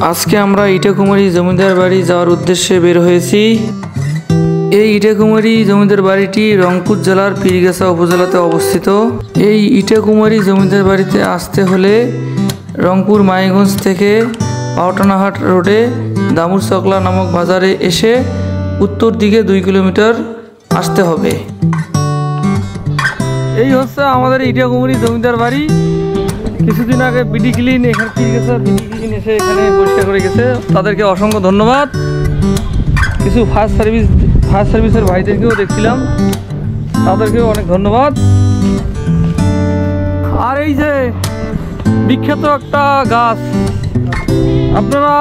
আজকে আমরা ইটাকুমারী জমিদার বাড়ি যাওয়ার উদ্দেশ্যে বের হয়েছি। এই ইটাকুমারী জমিদার বাড়িটি রংপুর জেলার পীরগাছা উপজেলাতে অবস্থিত। এই ইটাকুমারী জমিদার বাড়িতে আসতে হলে রংপুর মাইগঞ্জ থেকে পাওটানাহাট রোডে দামুরচকলা নামক বাজারে এসে উত্তর দিকে 2 কিলোমিটার আসতে হবে। এই হচ্ছে আমাদের ইটাকুমারী জমিদার বাড়ি। কিছুদিন আগে বিডি ক্লিন এখানে পীরগাছা বিডি ক্লিন এসে এখানে পরিষ্কার করে গেছে, তাদেরকে অসংখ্য ধন্যবাদ। কিছু ফায়ার সার্ভিসের ভাইদেরকেও দেখছিলাম, তাদেরকেও অনেক ধন্যবাদ। আর এই যে বিখ্যাত একটা গাছ, আপনারা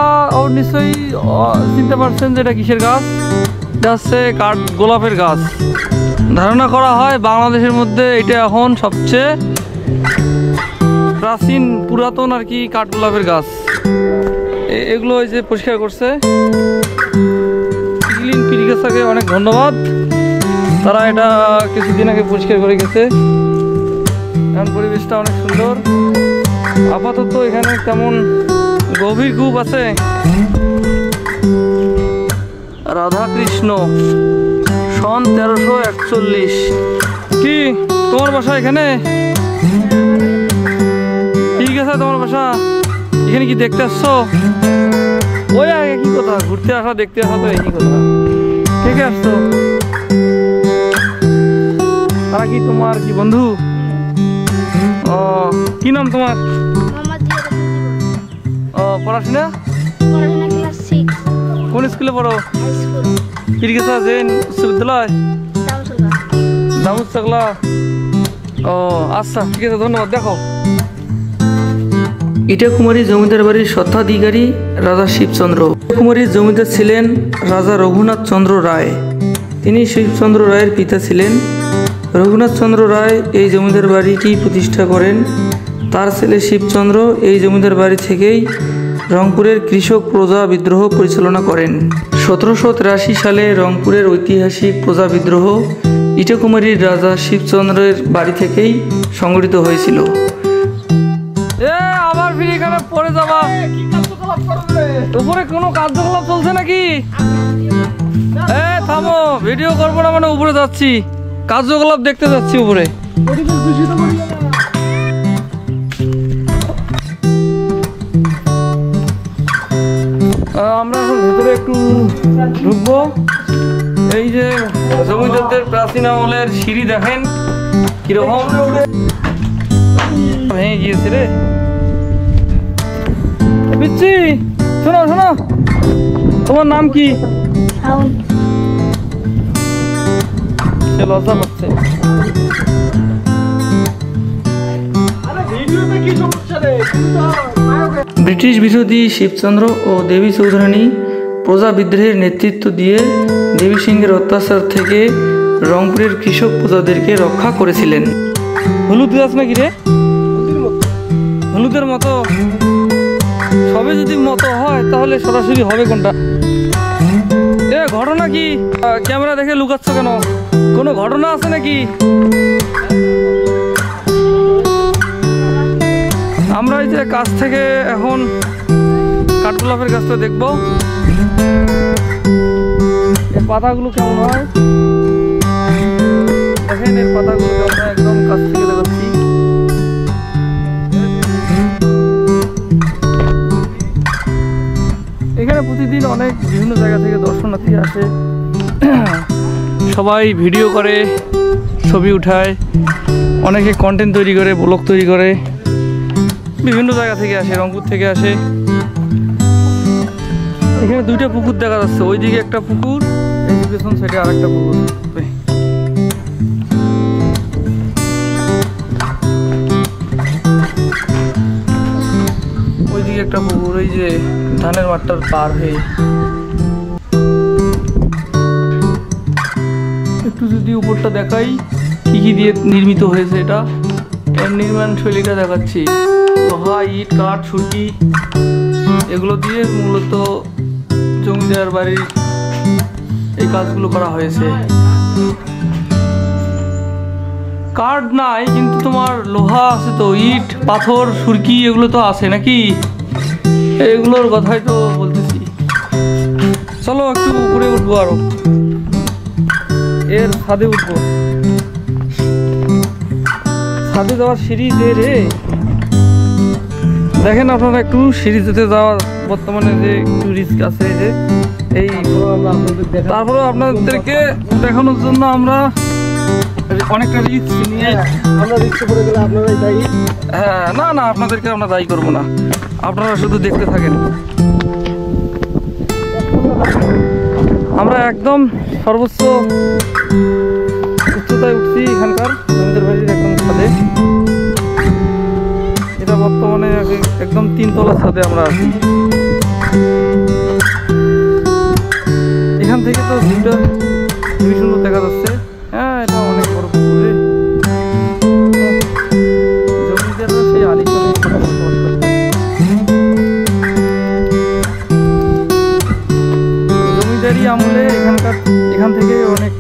নিশ্চয়ই চিনতে পারছেন যে এটা কিসের গাছ। এটা হচ্ছে গোলাপের গাছ। ধারণা করা হয় বাংলাদেশের মধ্যে এটা এখন সবচেয়ে প্রাচীন পুরাতন আর কি কাঠগোলাপের গাছ। এগুলো ওই যে পরিষ্কার করছে পীরগাছাকে অনেক ধন্যবাদ। তারা এটা কিছুদিন আগে পরিষ্কার করে গেছে। এখন পরিবেশটা অনেক সুন্দর। আপাতত এখানে তেমন গভীর কূপ আছে। রাধা কৃষ্ণ সন 1341। কি তোমার বাসা এখানে? পীরগাছা তোমার বাসা? এখানে কি দেখতে আসছো? ওই আগে কি কথা, ঘুরতে আসা দেখতে আসা তো একই কথা। কে কে আসছো? তারা কি তোমার কি বন্ধু? ও কি নাম তোমার? ও পড়াশোনা কোন স্কুলে পড়ো? পীরগাছা জেন উচ্চ বিদ্যালয় দামুরচকলা। ও আচ্ছা ঠিক আছে, ধন্যবাদ। দেখো ইটাকুমারী জমিদার বাড়ির স্বত্বাধিকারী রাজা শিবচন্দ্র। ইটাকুমারীর জমিদার ছিলেন রাজা রঘুনাথ চন্দ্র রায়। তিনি শিবচন্দ্র রায়ের পিতা ছিলেন। রঘুনাথ চন্দ্র রায় এই জমিদার বাড়িটি প্রতিষ্ঠা করেন। তার ছেলে শিবচন্দ্র এই জমিদার বাড়ি থেকেই রংপুরের কৃষক প্রজা বিদ্রোহ পরিচালনা করেন। 1783 সালে রংপুরের ঐতিহাসিক প্রজা বিদ্রোহ ইটাকুমারীর রাজা শিবচন্দ্রের বাড়ি থেকেই সংগঠিত হয়েছিল। আবার ফিরে এখানে পড়ে যাবা। উপরে কোনো কার্যকলাপ চলছে নাকি? থামো, ভিডিও করবো না মানে উপরে যাচ্ছি, কার্যকলাপ দেখতে যাচ্ছি উপরে। আমরা এখন ভেতরে একটু ঢুকবো। এই যে জমিদারদের প্রাচীন আমলের সিঁড়ি দেখেন কিরকম ভেঙে গিয়েছে রে। পিচ্ছি শোনো শোনো, তোমার নাম কি? লজ্জা পাচ্ছে। ব্রিটিশ বিরোধী শিবচন্দ্র ও দেবী চৌধুরানী প্রজা বিদ্রোহের নেতৃত্ব দিয়ে দেবী সিংহের অত্যাচার থেকে রংপুরের কৃষক প্রজাদেরকে রক্ষা করেছিলেন। হলুদ গাছ নাকি রে? হলুদের মতো সবে যদি মতো হয় তাহলে সরাসরি হবে কোনটা? ঘটনা কি? ক্যামেরা দেখে লুকাচ্ছ কেন? কোনো ঘটনা আছে নাকি? আমরা এই যে কাছ থেকে এখন কাঠগোলাপের গাছটা দেখবো। এই পাতাগুলো কেমন হয় দেখেন, এর পাতাগুলো কেমন হয়, একদম কাছ থেকে দেখাচ্ছি। এখানে প্রতিদিন অনেক বিভিন্ন জায়গা থেকে দর্শনার্থী আসে। সবাই ভিডিও করে, ছবি উঠায়, অনেকে কন্টেন্ট তৈরি করে, ব্লগ তৈরি করে। বিভিন্ন জায়গা থেকে আসে, রংপুর থেকে আসে। এখানে 2টা পুকুর দেখা যাচ্ছে, ওইদিকে একটা পুকুর, এই পেছন সাইডে আর একটা পুকুর। ওইদিকে একটা পুকুর, ওই যে ধানের মাঠটার পার হয়ে। একটু যদি উপরটা দেখাই কি কি দিয়ে নির্মিত হয়েছে, এটা এর নির্মাণ শৈলীটা দেখাচ্ছি। লোহা, ইট, কাঠ, সুরকি এগুলো দিয়ে মূলত জমিদার বাড়ির এই কাজগুলো করা হয়েছে। কাঠ নাই কিন্তু তোমার লোহা আছে তো, ইট, পাথর, সুরকি এগুলো তো আছে নাকি? এগুলোর কথাই তো বলতেছি। চলো একটু উপরে উঠবো, আরো এর ছাদে উঠবো। ছাদে যাওয়ার সিঁড়ি যে রে, দেখেন আপনারা একটু সিঁড়ি যেতে যাওয়া বর্তমানে যে একটু রিস্ক আছে, যে এই তারপরে আপনাদেরকে দেখানোর জন্য আমরা অনেকটা রিস্ক নিয়ে, আমরা রিস্কে পড়ে গেলে আপনারাই দায়ী। হ্যাঁ, না না, আপনাদেরকে আমরা দায়ী করবো না, আপনারা শুধু দেখতে থাকেন। আমরা একদম সর্বোচ্চ উচ্চতায় উঠছি এখানকার জমিদার বাড়ির একদম ছাদে। এটা বর্তমানে একদম 3 তলা ছাদে আমরা আছি। এখান থেকে তো ভিউটা খুবই সুন্দর দেখা যাচ্ছে। হ্যাঁ, এটা অনেক বড় পুকুরে জমিদাররা সেই আলিশানে বসবাস করতেন। জমিদারি আমলে এখান থেকে অনেক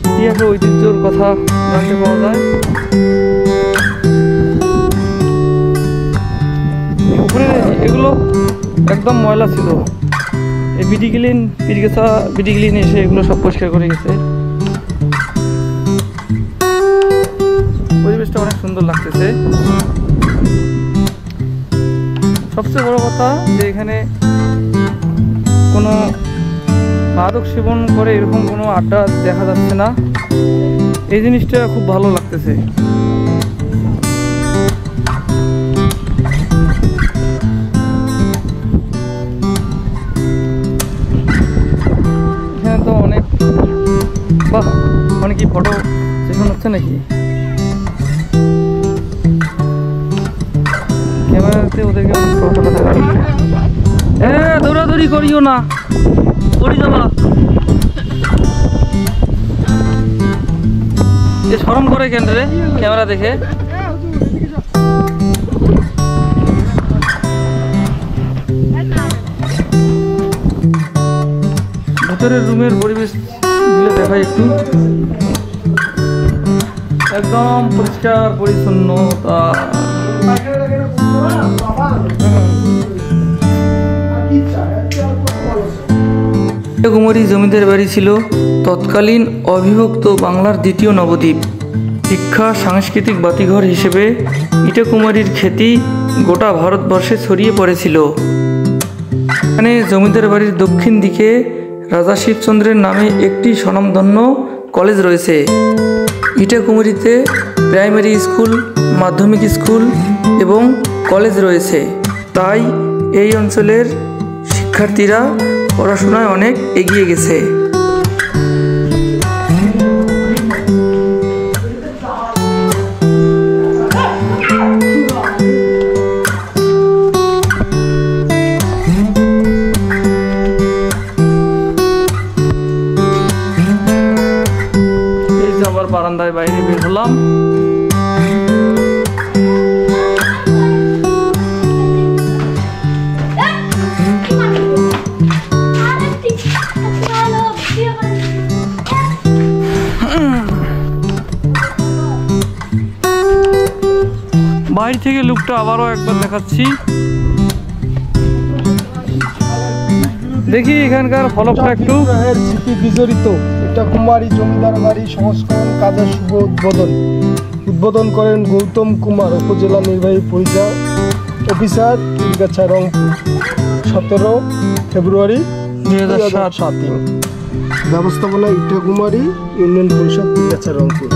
ইতিহাস ও ঐতিহ্যর কথা জানতে পাওয়া যায়। উপরে এগুলো একদম ময়লা ছিল, এই বিডিগ্লিন এসে এগুলো সব পরিষ্কার করে গেছে। পরিবেশটা অনেক সুন্দর লাগতেছে। সবচেয়ে বড় কথা যে এখানে কোনো মাদক সেবন করে এরকম কোনো আড্ডা দেখা যাচ্ছে না, এই জিনিসটা খুব ভালো লাগতেছে। এখানে তো অনেকই ফটো সেশন হচ্ছে নাকি, ক্যামেরাতে ওদেরকে অনেক ফটো দেখা যাচ্ছে। দৌড়াদৌড়ি করিও না, পড়ে যাবা। এ শরম করে কেন রে ক্যামেরা দেখে? ভিতরের রুমের পরিবেশ দেখাই একটু, একদম পরিষ্কার পরিচ্ছন্নতা। কুমারী জমিদার বাড়ি ছিল তৎকালীন অবিভক্ত বাংলার দ্বিতীয় নবদ্বীপ। শিক্ষা সাংস্কৃতিক বাতিঘর হিসেবে ইটাকুমারীর খ্যাতি গোটা ভারতবর্ষে ছড়িয়ে পড়েছিল। এখানে জমিদার বাড়ির দক্ষিণ দিকে রাজা শিবচন্দ্রের নামে একটি স্বনামধন্য কলেজ রয়েছে। ইটাকুমারীতে প্রাইমারি স্কুল, মাধ্যমিক স্কুল এবং কলেজ রয়েছে, তাই এই অঞ্চলের শিক্ষার্থীরা পড়াশোনায় অনেক এগিয়ে গেছে। এই যে আবার বারান্দায় বাইরে বের হলাম। বাইরে থেকে লুকটা আবারও একবার দেখাচ্ছি। দেখি এখানকার ফলকটা একটু। স্মৃতি বিজড়িত ইটাকুমারী জমিদার বাড়ি সংস্করণ কাজের শুভ উদ্বোধন করেন গৌতম কুমার, উপজেলা নির্বাহী অফিসার, টিলগাছা, রংপুর, 17 ফেব্রুয়ারি 2007। ব্যবস্থাপনা ইটাকুমারী ইউনিয়ন পরিষদ, টিলগাছা, রংপুর।